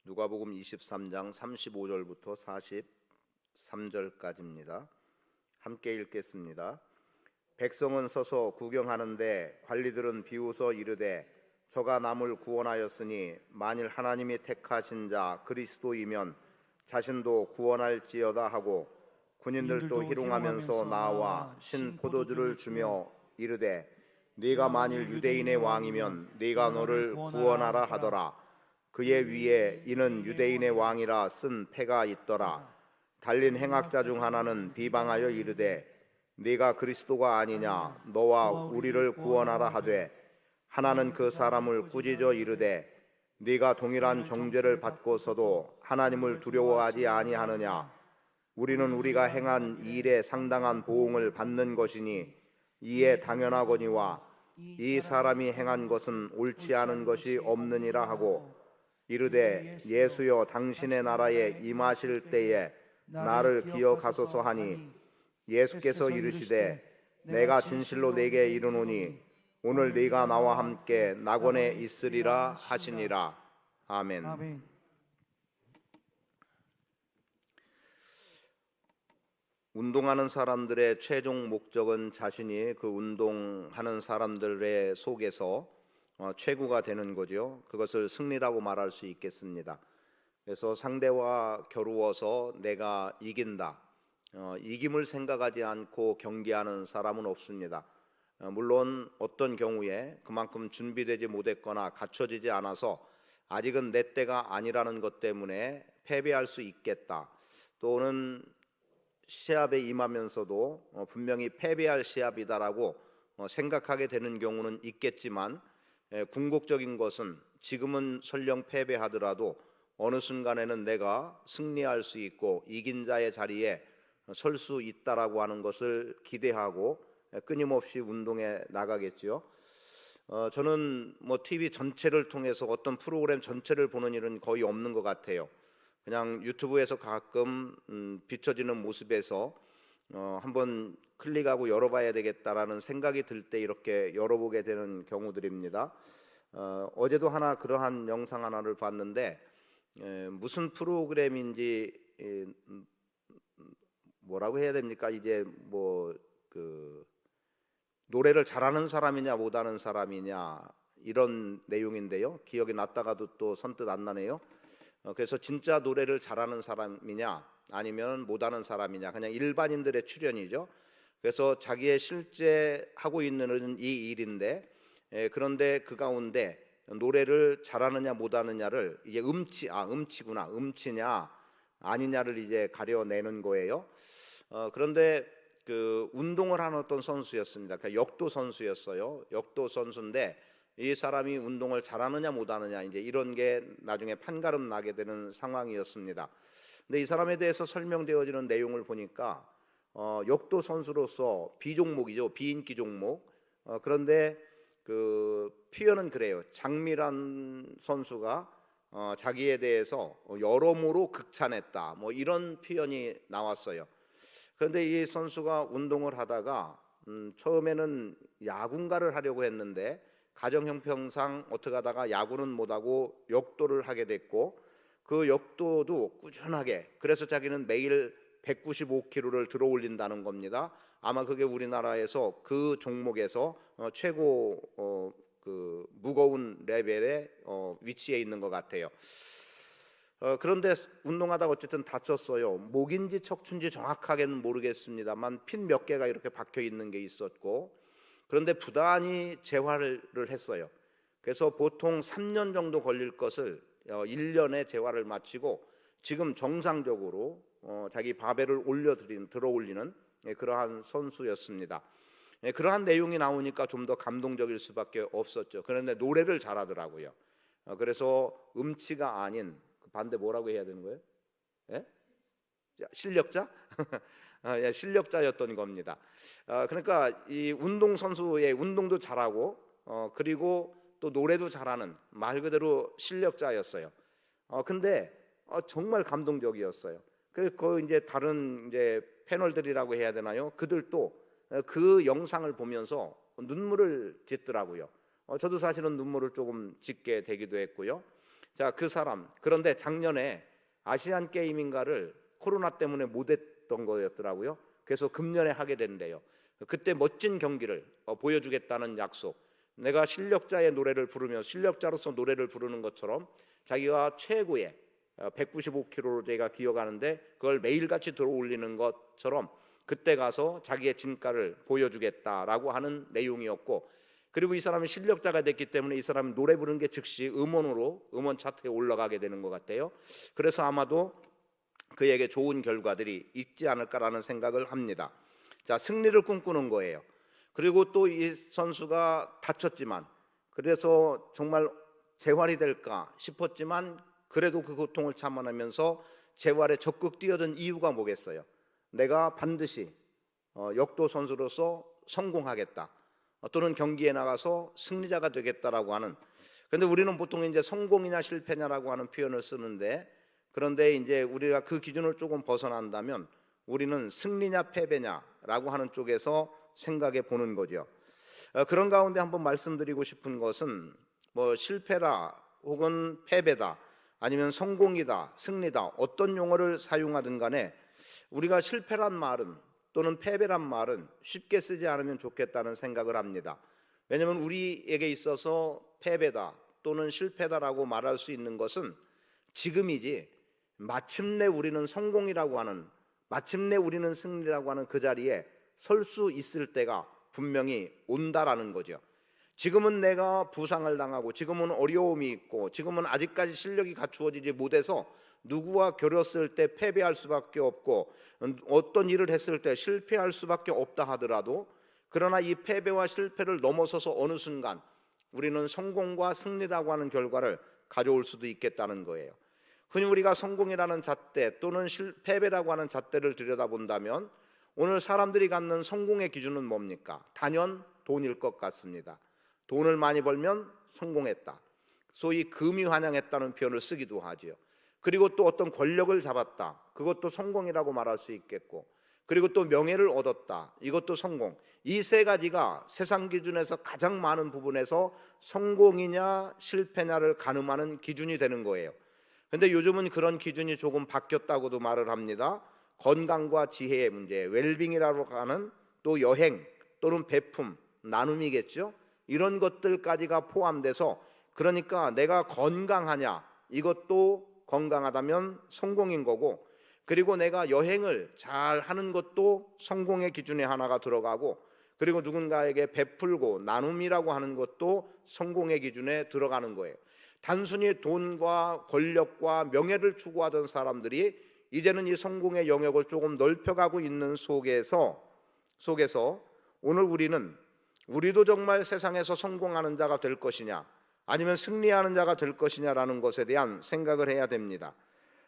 누가복음 23장 35절부터 43절까지입니다. 함께 읽겠습니다. 백성은 서서 구경하는데 관리들은 비웃어 이르되 저가 남을 구원하였으니 만일 하나님이 택하신 자 그리스도이면 자신도 구원할지어다 하고 군인들도 희롱하면서 나와 신 포도주를 주며 이르되 네가 만일 유대인의 왕이면 네가 너를 구원하라 하더라. 그의 위에 이는 유대인의 왕이라 쓴 패가 있더라. 달린 행악자 중 하나는 비방하여 이르되 네가 그리스도가 아니냐 너와 우리를 구원하라 하되 하나는 그 사람을 꾸짖어 이르되 네가 동일한 정죄를 받고서도 하나님을 두려워하지 아니하느냐. 우리는 우리가 행한 이 일에 상당한 보응을 받는 것이니 이에 당연하거니와 이 사람이 행한 것은 옳지 않은 것이 없느니라 하고 이르되 예수여 당신의 나라에 임하실 때에 나를 기억하소서 하니 예수께서 이르시되 내가 진실로 네게 이르노니 오늘 네가 나와 함께 낙원에 있으리라 하시니라. 아멘. 운동하는 사람들의 최종 목적은 자신이 그 운동하는 사람들의 속에서 최고가 되는 거죠. 그것을 승리라고 말할 수 있겠습니다. 그래서 상대와 겨루어서 내가 이긴다, 이김을 생각하지 않고 경기하는 사람은 없습니다. 물론 어떤 경우에 그만큼 준비되지 못했거나 갖춰지지 않아서 아직은 내 때가 아니라는 것 때문에 패배할 수 있겠다, 또는 시합에 임하면서도 분명히 패배할 시합이다라고 생각하게 되는 경우는 있겠지만, 궁극적인 것은 지금은 설령 패배하더라도 어느 순간에는 내가 승리할 수 있고 이긴 자의 자리에 설 수 있다라고 하는 것을 기대하고 끊임없이 운동에 나가겠죠. 저는 TV 전체를 통해서 어떤 프로그램 전체를 보는 일은 거의 없는 것 같아요. 그냥 유튜브에서 가끔 비춰지는 모습에서 한번 클릭하고 열어봐야 되겠다라는 생각이 들 때 이렇게 열어보게 되는 경우들입니다. 어제도 그러한 영상 하나를 봤는데, 무슨 프로그램인지 뭐라고 해야 됩니까? 이제 노래를 잘하는 사람이냐 못하는 사람이냐 이런 내용인데요. 기억이 났다가도 또 선뜻 안 나네요. 그래서 진짜 노래를 잘하는 사람이냐 아니면 못하는 사람이냐, 그냥 일반인들의 출연이죠. 그래서 자기의 실제 하고 있는 이 일인데, 그런데 그 가운데 노래를 잘하느냐 못하느냐를 이제 음치냐 아니냐를 이제 가려내는 거예요. 그런데 그 운동을 하는 어떤 선수였습니다. 그러니까 역도 선수였어요. 역도 선수인데 이 사람이 운동을 잘하느냐 못하느냐 이제 이런 게 나중에 판가름 나게 되는 상황이었습니다. 근데 이 사람에 대해서 설명되어지는 내용을 보니까 역도 선수로서 비종목이죠. 비인기 종목. 그런데 그 표현은 그래요. 장미란 선수가 자기에 대해서 여러모로 극찬했다, 이런 표현이 나왔어요. 그런데 이 선수가 운동을 하다가 처음에는 야구인가를 하려고 했는데 가정 형편상 어떻게 하다가 야구는 못하고 역도를 하게 됐고, 그 역도도 꾸준하게, 그래서 자기는 매일 195kg를 들어 올린다는 겁니다. 아마 그게 우리나라에서 그 종목에서 최고 그 무거운 레벨의 위치에 있는 것 같아요. 그런데 운동하다가 어쨌든 다쳤어요. 목인지 척추인지 정확하게는 모르겠습니다만 핀 몇 개가 이렇게 박혀 있는 게 있었고, 그런데 부단히 재활을 했어요. 그래서 보통 3년 정도 걸릴 것을 1년에 재활을 마치고 지금 정상적으로 자기 바벨을 들어 올리는 그러한 선수였습니다. 그러한 내용이 나오니까 좀 더 감동적일 수밖에 없었죠. 그런데 노래를 잘하더라고요. 그래서 음치가 아닌 반대 뭐라고 해야 되는 거예요? 예? 실력자? 실력자였던 겁니다. 그러니까 이 운동선수의 운동도 잘하고 그리고 또 노래도 잘하는 말 그대로 실력자였어요. 근데 정말 감동적이었어요. 그 이제 다른 이제 패널들이라고 해야 되나요? 그들도 그 영상을 보면서 눈물을 짓더라고요. 저도 사실은 눈물을 조금 짓게 되기도 했고요. 자, 그 사람, 그런데 작년에 아시안 게임인가를 코로나 때문에 못했던 거였더라고요. 그래서 금년에 하게 된대요. 그때 멋진 경기를 보여주겠다는 약속. 내가 실력자의 노래를 부르며 실력자로서 노래를 부르는 것처럼 자기가 최고의 195kg로 제가 기억하는데 그걸 매일같이 들어올리는 것처럼 그때 가서 자기의 진가를 보여주겠다라고 하는 내용이었고, 그리고 이 사람이 실력자가 됐기 때문에 이 사람이 노래 부르는 게 즉시 음원으로 음원 차트에 올라가게 되는 것 같아요. 그래서 아마도 그에게 좋은 결과들이 있지 않을까라는 생각을 합니다. 자, 승리를 꿈꾸는 거예요. 그리고 또 이 선수가 다쳤지만, 그래서 정말 재활이 될까 싶었지만 그래도 그 고통을 참아내면서 재활에 적극 뛰어든 이유가 뭐겠어요? 내가 반드시 역도 선수로서 성공하겠다, 또는 경기에 나가서 승리자가 되겠다라고 하는. 그런데 우리는 보통 이제 성공이냐 실패냐라고 하는 표현을 쓰는데, 그런데 이제 우리가 그 기준을 조금 벗어난다면 우리는 승리냐 패배냐라고 하는 쪽에서 생각해 보는 거죠. 그런 가운데 한번 말씀드리고 싶은 것은 뭐 실패라 혹은 패배다 아니면 성공이다 승리다 어떤 용어를 사용하든 간에 우리가 실패란 말은 또는 패배란 말은 쉽게 쓰지 않으면 좋겠다는 생각을 합니다. 왜냐하면 우리에게 있어서 패배다 또는 실패다라고 말할 수 있는 것은 지금이지, 마침내 우리는 성공이라고 하는, 마침내 우리는 승리라고 하는 그 자리에 설 수 있을 때가 분명히 온다라는 거죠. 지금은 내가 부상을 당하고 지금은 어려움이 있고 지금은 아직까지 실력이 갖추어지지 못해서 누구와 겨뤘을 때 패배할 수밖에 없고 어떤 일을 했을 때 실패할 수밖에 없다 하더라도, 그러나 이 패배와 실패를 넘어서서 어느 순간 우리는 성공과 승리라고 하는 결과를 가져올 수도 있겠다는 거예요. 흔히 우리가 성공이라는 잣대 또는 패배라고 하는 잣대를 들여다본다면 오늘 사람들이 갖는 성공의 기준은 뭡니까? 단연 돈일 것 같습니다. 돈을 많이 벌면 성공했다, 소위 금이환영했다는 표현을 쓰기도 하지요. 그리고 또 어떤 권력을 잡았다, 그것도 성공이라고 말할 수 있겠고, 그리고 또 명예를 얻었다, 이것도 성공. 이 세 가지가 세상 기준에서 가장 많은 부분에서 성공이냐 실패냐를 가늠하는 기준이 되는 거예요. 그런데 요즘은 그런 기준이 조금 바뀌었다고도 말을 합니다. 건강과 지혜의 문제, 웰빙이라고 하는, 또 여행 또는 배품, 나눔이겠죠. 이런 것들까지가 포함돼서, 그러니까 내가 건강하냐, 이것도 건강하다면 성공인 거고, 그리고 내가 여행을 잘 하는 것도 성공의 기준에 하나가 들어가고, 그리고 누군가에게 베풀고 나눔이라고 하는 것도 성공의 기준에 들어가는 거예요. 단순히 돈과 권력과 명예를 추구하던 사람들이 이제는 이 성공의 영역을 조금 넓혀가고 있는 속에서 오늘 우리도 정말 세상에서 성공하는 자가 될 것이냐 아니면 승리하는 자가 될 것이냐라는 것에 대한 생각을 해야 됩니다.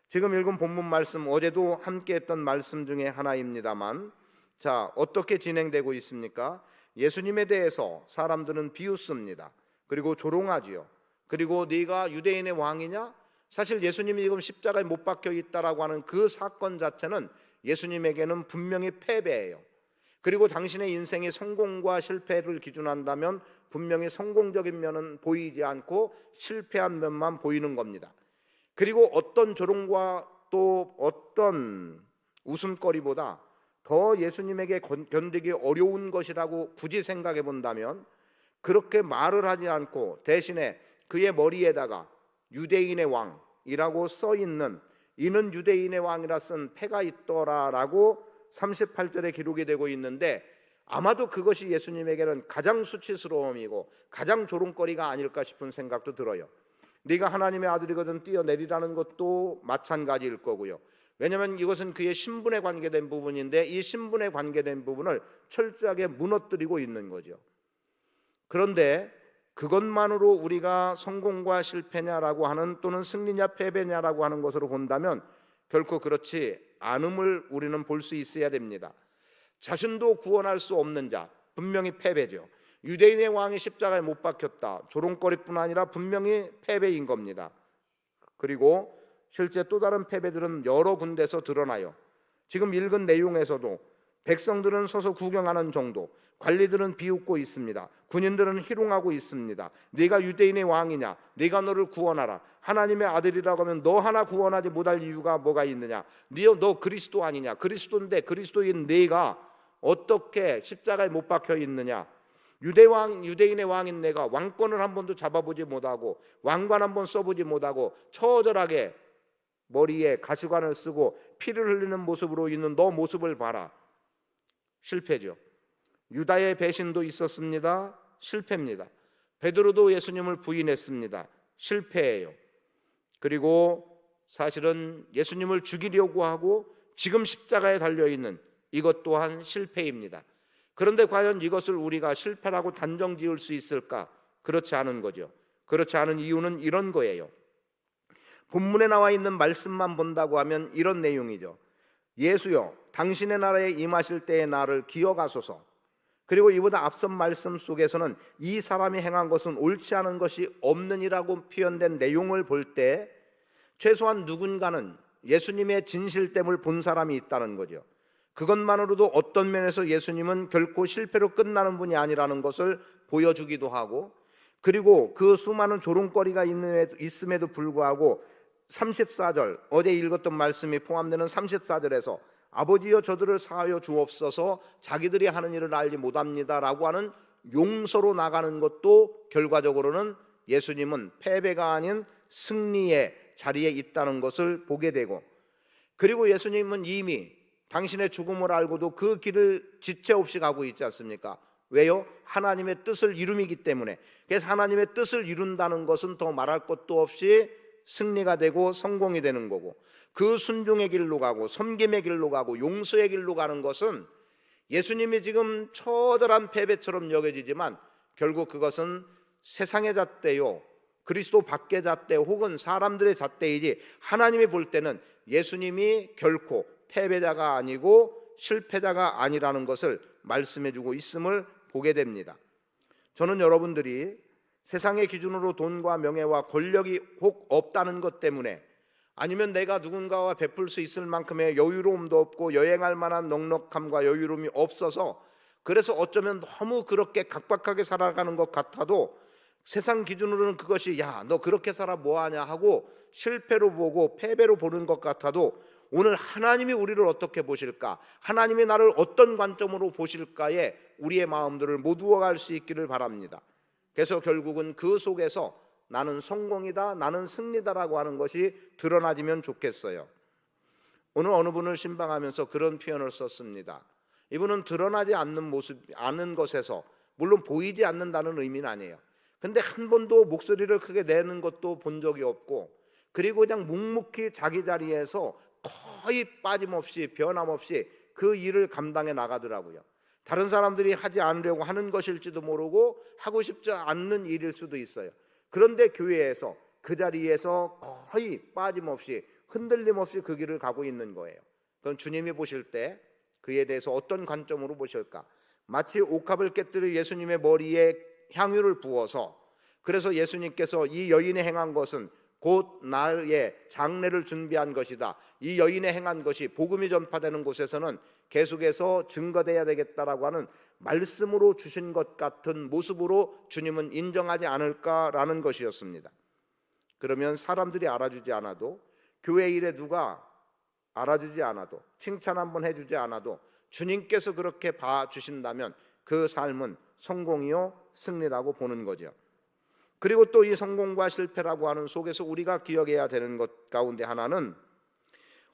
지금 읽은 본문 말씀, 어제도 함께 했던 말씀 중에 하나입니다만, 자, 어떻게 진행되고 있습니까? 예수님에 대해서 사람들은 비웃습니다. 그리고 조롱하지요. 그리고 네가 유대인의 왕이냐? 사실 예수님이 지금 십자가에 못 박혀 있다라고 하는 그 사건 자체는 예수님에게는 분명히 패배예요. 그리고 당신의 인생이 성공과 실패를 기준한다면 분명히 성공적인 면은 보이지 않고 실패한 면만 보이는 겁니다. 그리고 어떤 조롱과 또 어떤 웃음거리보다 더 예수님에게 견디기 어려운 것이라고 굳이 생각해 본다면, 그렇게 말을 하지 않고 대신에 그의 머리에다가 유대인의 왕이라고 써 있는, 이는 유대인의 왕이라 쓴 패가 있더라라고 38절에 기록이 되고 있는데, 아마도 그것이 예수님에게는 가장 수치스러움이고 가장 조롱거리가 아닐까 싶은 생각도 들어요. 네가 하나님의 아들이거든 뛰어내리라는 것도 마찬가지일 거고요. 왜냐하면 이것은 그의 신분에 관계된 부분인데 이 신분에 관계된 부분을 철저하게 무너뜨리고 있는 거죠. 그런데 그것만으로 우리가 성공과 실패냐라고 하는, 또는 승리냐 패배냐라고 하는 것으로 본다면 결코 그렇지 않음을 우리는 볼 수 있어야 됩니다. 자신도 구원할 수 없는 자, 분명히 패배죠. 유대인의 왕이 십자가에 못 박혔다, 조롱거리뿐 아니라 분명히 패배인 겁니다. 그리고 실제 또 다른 패배들은 여러 군데서 드러나요. 지금 읽은 내용에서도 백성들은 서서 구경하는 정도, 관리들은 비웃고 있습니다. 군인들은 희롱하고 있습니다. 네가 유대인의 왕이냐? 네가 너를 구원하라. 하나님의 아들이라고 하면 너 하나 구원하지 못할 이유가 뭐가 있느냐? 너 그리스도 아니냐? 그리스도인데 그리스도인 네가 어떻게 십자가에 못 박혀 있느냐? 유대인의 왕인 내가 왕권을 한 번도 잡아보지 못하고 왕관 한 번 써보지 못하고 처절하게 머리에 가시관을 쓰고 피를 흘리는 모습으로 있는 너 모습을 봐라. 실패죠. 유다의 배신도 있었습니다. 실패입니다. 베드로도 예수님을 부인했습니다. 실패예요. 그리고 사실은 예수님을 죽이려고 하고 지금 십자가에 달려있는 이것 또한 실패입니다. 그런데 과연 이것을 우리가 실패라고 단정 지을 수 있을까? 그렇지 않은 거죠. 그렇지 않은 이유는 이런 거예요. 본문에 나와 있는 말씀만 본다고 하면 이런 내용이죠. 예수여, 당신의 나라에 임하실 때의 나를 기억하소서. 그리고 이보다 앞선 말씀 속에서는 이 사람이 행한 것은 옳지 않은 것이 없느니라고 표현된 내용을 볼 때 최소한 누군가는 예수님의 진실됨을 본 사람이 있다는 거죠. 그것만으로도 어떤 면에서 예수님은 결코 실패로 끝나는 분이 아니라는 것을 보여주기도 하고, 그리고 그 수많은 조롱거리가 있음에도 불구하고 34절, 어제 읽었던 말씀이 포함되는 34절에서 아버지여 저들을 사하여 주옵소서 자기들이 하는 일을 알지 못합니다 라고 하는 용서로 나가는 것도 결과적으로는 예수님은 패배가 아닌 승리의 자리에 있다는 것을 보게 되고, 그리고 예수님은 이미 당신의 죽음을 알고도 그 길을 지체 없이 가고 있지 않습니까? 왜요? 하나님의 뜻을 이룸이기 때문에. 그래서 하나님의 뜻을 이룬다는 것은 더 말할 것도 없이 승리가 되고 성공이 되는 거고, 그 순종의 길로 가고 섬김의 길로 가고 용서의 길로 가는 것은 예수님이 지금 처절한 패배처럼 여겨지지만 결국 그것은 세상의 잣대요, 그리스도 밖의 잣대 혹은 사람들의 잣대이지 하나님이 볼 때는 예수님이 결코 패배자가 아니고 실패자가 아니라는 것을 말씀해주고 있음을 보게 됩니다. 저는 여러분들이 세상의 기준으로 돈과 명예와 권력이 혹 없다는 것 때문에, 아니면 내가 누군가와 베풀 수 있을 만큼의 여유로움도 없고 여행할 만한 넉넉함과 여유로움이 없어서 그래서 어쩌면 너무 그렇게 각박하게 살아가는 것 같아도 세상 기준으로는 그것이 야, 너 그렇게 살아 뭐하냐 하고 실패로 보고 패배로 보는 것 같아도 오늘 하나님이 우리를 어떻게 보실까? 하나님이 나를 어떤 관점으로 보실까에 우리의 마음들을 모두어갈 수 있기를 바랍니다. 그래서 결국은 그 속에서 나는 성공이다, 나는 승리다라고 하는 것이 드러나지면 좋겠어요. 오늘 어느 분을 신방하면서 그런 표현을 썼습니다. 이분은 드러나지 않는 모습, 않는 것에서, 물론 보이지 않는다는 의미는 아니에요. 근데 한 번도 목소리를 크게 내는 것도 본 적이 없고, 그리고 그냥 묵묵히 자기 자리에서 거의 빠짐없이 변함없이 그 일을 감당해 나가더라고요. 다른 사람들이 하지 않으려고 하는 것일지도 모르고 하고 싶지 않는 일일 수도 있어요. 그런데 교회에서 그 자리에서 거의 빠짐없이 흔들림 없이 그 길을 가고 있는 거예요. 그럼 주님이 보실 때 그에 대해서 어떤 관점으로 보실까? 마치 옥합을 깨뜨려 예수님의 머리에 향유를 부어서, 그래서 예수님께서 이 여인이 행한 것은 곧 나의 장례를 준비한 것이다, 이 여인이 행한 것이 복음이 전파되는 곳에서는 계속해서 증거돼야 되겠다라고 하는 말씀으로 주신 것 같은 모습으로 주님은 인정하지 않을까라는 것이었습니다. 그러면 사람들이 알아주지 않아도, 교회 일에 누가 알아주지 않아도, 칭찬 한번 해주지 않아도 주님께서 그렇게 봐주신다면 그 삶은 성공이요 승리라고 보는 거죠. 그리고 또 이 성공과 실패라고 하는 속에서 우리가 기억해야 되는 것 가운데 하나는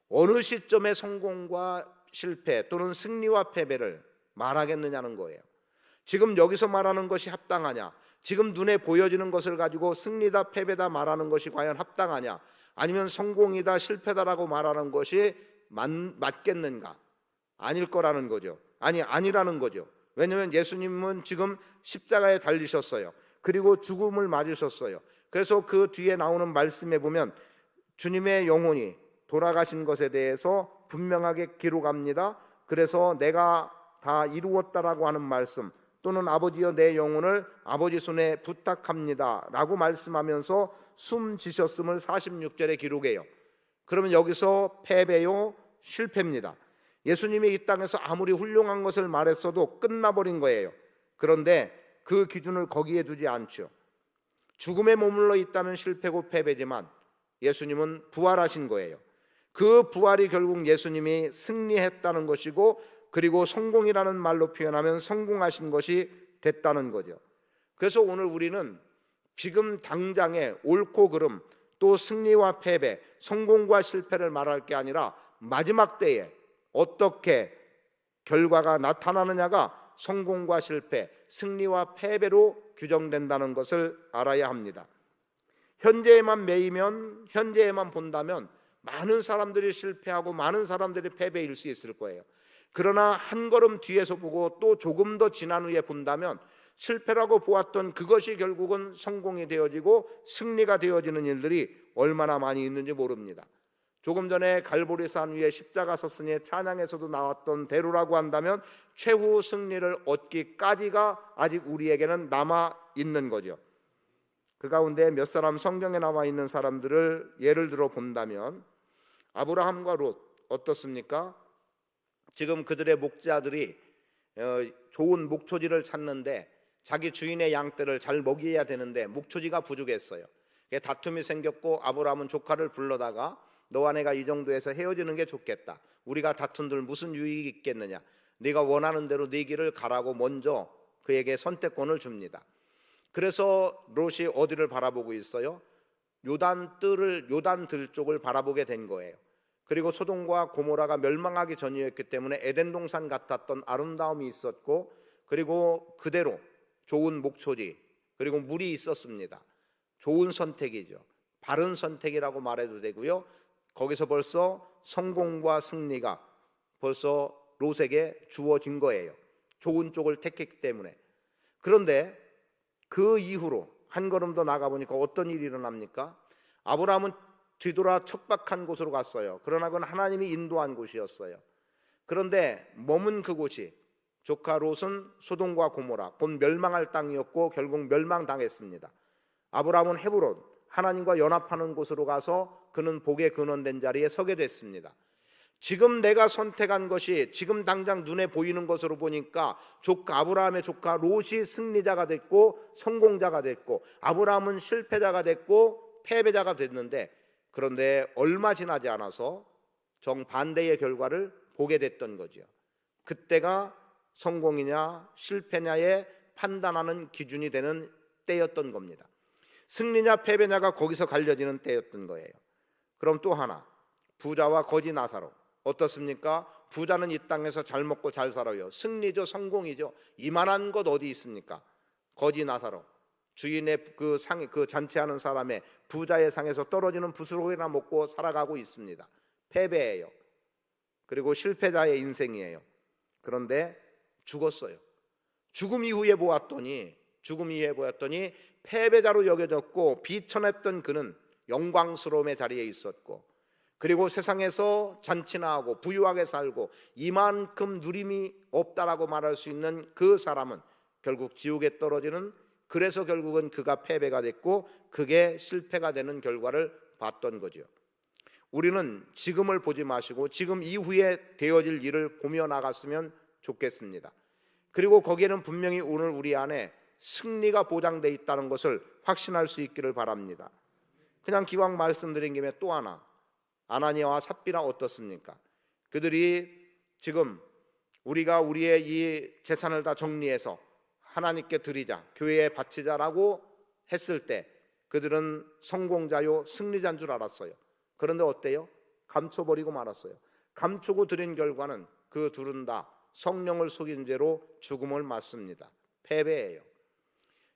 어느 시점에 성공과 실패 또는 승리와 패배를 말하겠느냐는 거예요. 지금 여기서 말하는 것이 합당하냐? 지금 눈에 보여지는 것을 가지고 승리다 패배다 말하는 것이 과연 합당하냐? 아니면 성공이다 실패다라고 말하는 것이 맞겠는가? 아닐 거라는 거죠. 아니라는 거죠. 왜냐하면 예수님은 지금 십자가에 달리셨어요. 그리고 죽음을 맞으셨어요. 그래서 그 뒤에 나오는 말씀에 보면 주님의 영혼이 돌아가신 것에 대해서 분명하게 기록합니다. 그래서 내가 다 이루었다라고 하는 말씀, 또는 아버지여 내 영혼을 아버지 손에 부탁합니다 라고 말씀하면서 숨지셨음을 46절에 기록해요. 그러면 여기서 패배요 실패입니다. 예수님이 이 땅에서 아무리 훌륭한 것을 말했어도 끝나버린 거예요. 그런데 그 기준을 거기에 두지 않죠. 죽음에 머물러 있다면 실패고 패배지만 예수님은 부활하신 거예요. 그 부활이 결국 예수님이 승리했다는 것이고, 그리고 성공이라는 말로 표현하면 성공하신 것이 됐다는 거죠. 그래서 오늘 우리는 지금 당장의 옳고 그름, 또 승리와 패배, 성공과 실패를 말할 게 아니라 마지막 때에 어떻게 결과가 나타나느냐가 성공과 실패, 승리와 패배로 규정된다는 것을 알아야 합니다. 현재에만 매이면, 현재에만 본다면 많은 사람들이 실패하고 많은 사람들이 패배일 수 있을 거예요. 그러나 한 걸음 뒤에서 보고 또 조금 더 지난 후에 본다면 실패라고 보았던 그것이 결국은 성공이 되어지고 승리가 되어지는 일들이 얼마나 많이 있는지 모릅니다. 조금 전에 갈보리산 위에 십자가 섰으니 찬양에서도 나왔던 대로라고 한다면 최후 승리를 얻기까지가 아직 우리에게는 남아 있는 거죠. 그 가운데 몇 사람, 성경에 나와 있는 사람들을 예를 들어 본다면 아브라함과 롯 어떻습니까? 지금 그들의 목자들이 좋은 목초지를 찾는데 자기 주인의 양떼를 잘 먹여야 되는데 목초지가 부족했어요. 다툼이 생겼고 아브라함은 조카를 불러다가 너와 내가 이 정도에서 헤어지는 게 좋겠다. 우리가 다툰들 무슨 유익이 있겠느냐. 네가 원하는 대로 네 길을 가라고 먼저 그에게 선택권을 줍니다. 그래서 롯이 어디를 바라보고 있어요? 요단 들 쪽을 바라보게 된 거예요. 그리고 소돔과 고모라가 멸망하기 전이었기 때문에 에덴 동산 같았던 아름다움이 있었고, 그리고 그대로 좋은 목초지, 그리고 물이 있었습니다. 좋은 선택이죠. 바른 선택이라고 말해도 되고요. 거기서 벌써 성공과 승리가 벌써 롯에게 주어진 거예요. 좋은 쪽을 택했기 때문에. 그런데 그 이후로 한 걸음 더 나가보니까 어떤 일이 일어납니까? 아브라함은 뒤돌아 척박한 곳으로 갔어요. 그러나 그건 하나님이 인도한 곳이었어요. 그런데 머문 그곳이, 조카 롯은 소돔과 고모라, 곧 멸망할 땅이었고 결국 멸망당했습니다. 아브라함은 헤브론, 하나님과 연합하는 곳으로 가서 그는 복의 근원된 자리에 서게 됐습니다. 지금 내가 선택한 것이 지금 당장 눈에 보이는 것으로 보니까 아브라함의 조카 롯이 승리자가 됐고 성공자가 됐고, 아브라함은 실패자가 됐고 패배자가 됐는데, 그런데 얼마 지나지 않아서 정반대의 결과를 보게 됐던 거죠. 그때가 성공이냐 실패냐에 판단하는 기준이 되는 때였던 겁니다. 승리냐 패배냐가 거기서 갈려지는 때였던 거예요. 그럼 또 하나, 부자와 거지 나사로 어떻습니까? 부자는 이 땅에서 잘 먹고 잘 살아요. 승리죠, 성공이죠. 이만한 것 어디 있습니까? 거지 나사로, 주인의 그 잔치하는 사람의 부자의 상에서 떨어지는 부스러기나 먹고 살아가고 있습니다. 패배예요. 그리고 실패자의 인생이에요. 그런데 죽었어요. 죽음 이후에 보았더니 패배자로 여겨졌고 비천했던 그는 영광스러움의 자리에 있었고, 그리고 세상에서 잔치나 하고 부유하게 살고 이만큼 누림이 없다라고 말할 수 있는 그 사람은 결국 지옥에 떨어지는, 그래서 결국은 그가 패배가 됐고 그게 실패가 되는 결과를 봤던 거죠. 우리는 지금을 보지 마시고 지금 이후에 되어질 일을 보며 나갔으면 좋겠습니다. 그리고 거기에는 분명히 오늘 우리 안에 승리가 보장되어 있다는 것을 확신할 수 있기를 바랍니다. 그냥 기왕 말씀드린 김에 또 하나, 아나니아와 삽비라 어떻습니까? 그들이 지금 우리가 우리의 이 재산을 다 정리해서 하나님께 드리자, 교회에 바치자라고 했을 때 그들은 성공자요 승리자인 줄 알았어요. 그런데 어때요? 감춰버리고 말았어요. 감추고 드린 결과는 그 둘은 다 성령을 속인 죄로 죽음을 맞습니다. 패배예요.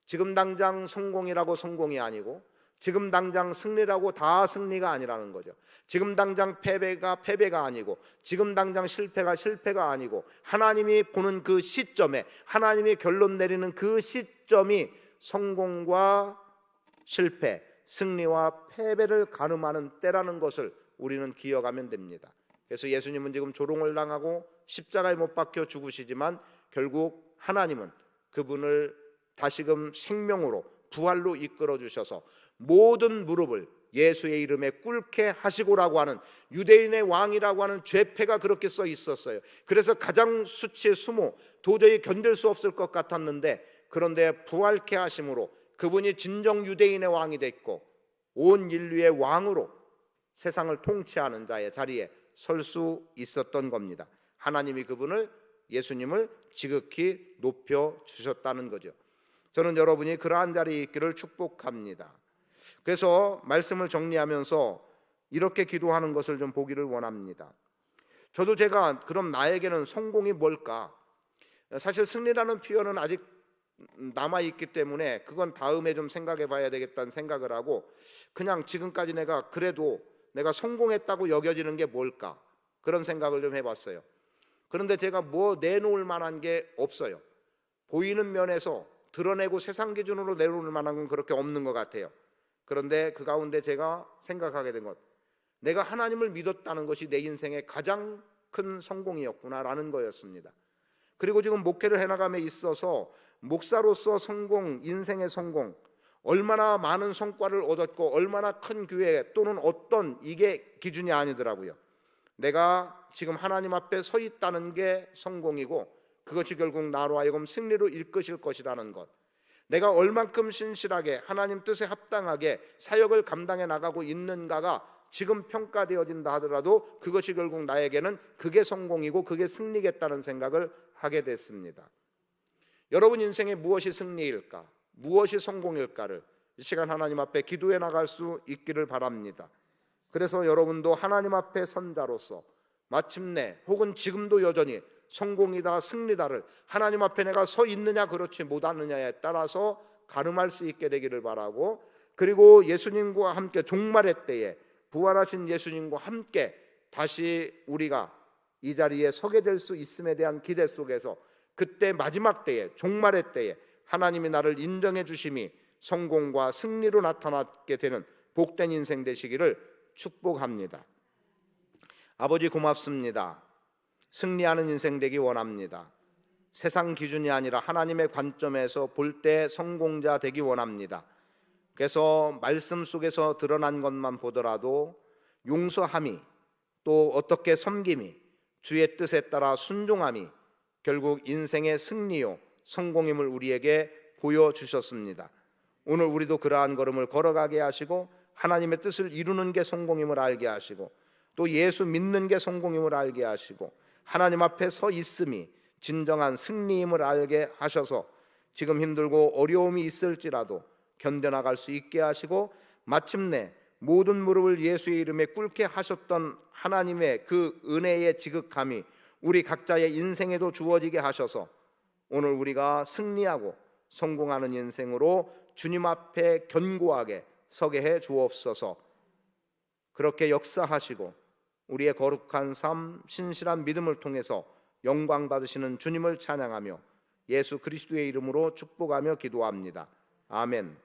지금 당장 성공이라고 성공이 아니고 지금 당장 승리라고 다 승리가 아니라는 거죠. 지금 당장 패배가 아니고 지금 당장 실패가 아니고 하나님이 보는 그 시점에, 하나님이 결론 내리는 그 시점이 성공과 실패, 승리와 패배를 가늠하는 때라는 것을 우리는 기억하면 됩니다. 그래서 예수님은 지금 조롱을 당하고 십자가에 못 박혀 죽으시지만 결국 하나님은 그분을 다시금 생명으로 부활로 이끌어 주셔서 모든 무릎을 예수의 이름에 꿇게 하시고라고 하는 유대인의 왕이라고 하는 죄패가 그렇게 써 있었어요. 그래서 가장 수치에 숨어 도저히 견딜 수 없을 것 같았는데, 그런데 부활케 하심으로 그분이 진정 유대인의 왕이 됐고 온 인류의 왕으로 세상을 통치하는 자의 자리에 설 수 있었던 겁니다. 하나님이 그분을, 예수님을 지극히 높여 주셨다는 거죠. 저는 여러분이 그러한 자리에 있기를 축복합니다. 그래서 말씀을 정리하면서 이렇게 기도하는 것을 좀 보기를 원합니다. 저도 제가 그럼 나에게는 성공이 뭘까? 사실 승리라는 표현은 아직 남아있기 때문에 그건 다음에 좀 생각해 봐야 되겠다는 생각을 하고, 그냥 지금까지 그래도 내가 성공했다고 여겨지는 게 뭘까? 그런 생각을 좀 해봤어요. 그런데 제가 뭐 내놓을 만한 게 없어요. 보이는 면에서 드러내고 세상 기준으로 내놓을 만한 건 그렇게 없는 것 같아요. 그런데 그 가운데 제가 생각하게 된 것, 내가 하나님을 믿었다는 것이 내 인생의 가장 큰 성공이었구나라는 거였습니다. 그리고 지금 목회를 해나감에 있어서 목사로서 성공, 인생의 성공, 얼마나 많은 성과를 얻었고 얼마나 큰 교회 또는 어떤, 이게 기준이 아니더라고요. 내가 지금 하나님 앞에 서 있다는 게 성공이고 그것이 결국 나로 하여금 승리로 이끌 것이라는 것, 내가 얼만큼 신실하게 하나님 뜻에 합당하게 사역을 감당해 나가고 있는가가 지금 평가되어진다 하더라도 그것이 결국 나에게는 그게 성공이고 그게 승리겠다는 생각을 하게 됐습니다. 여러분 인생에 무엇이 승리일까? 무엇이 성공일까를 이 시간 하나님 앞에 기도해 나갈 수 있기를 바랍니다. 그래서 여러분도 하나님 앞에 선 자로서 마침내 혹은 지금도 여전히 성공이다 승리다를 하나님 앞에 내가 서 있느냐 그렇지 못하느냐에 따라서 가늠할 수 있게 되기를 바라고, 그리고 예수님과 함께 종말의 때에 부활하신 예수님과 함께 다시 우리가 이 자리에 서게 될 수 있음에 대한 기대 속에서 그때 마지막 때에, 종말의 때에 하나님이 나를 인정해 주심이 성공과 승리로 나타나게 되는 복된 인생 되시기를 축복합니다. 아버지 고맙습니다. 승리하는 인생 되기 원합니다. 세상 기준이 아니라 하나님의 관점에서 볼 때 성공자 되기 원합니다. 그래서 말씀 속에서 드러난 것만 보더라도 용서함이, 또 어떻게 섬김이, 주의 뜻에 따라 순종함이 결국 인생의 승리요 성공임을 우리에게 보여주셨습니다. 오늘 우리도 그러한 걸음을 걸어가게 하시고 하나님의 뜻을 이루는 게 성공임을 알게 하시고 또 예수 믿는 게 성공임을 알게 하시고 하나님 앞에 서 있음이 진정한 승리임을 알게 하셔서 지금 힘들고 어려움이 있을지라도 견뎌나갈 수 있게 하시고 마침내 모든 무릎을 예수의 이름에 꿇게 하셨던 하나님의 그 은혜의 지극함이 우리 각자의 인생에도 주어지게 하셔서 오늘 우리가 승리하고 성공하는 인생으로 주님 앞에 견고하게 서게 해 주옵소서. 그렇게 역사하시고 우리의 거룩한 삶, 신실한 믿음을 통해서 영광 받으시는 주님을 찬양하며 예수 그리스도의 이름으로 축복하며 기도합니다. 아멘.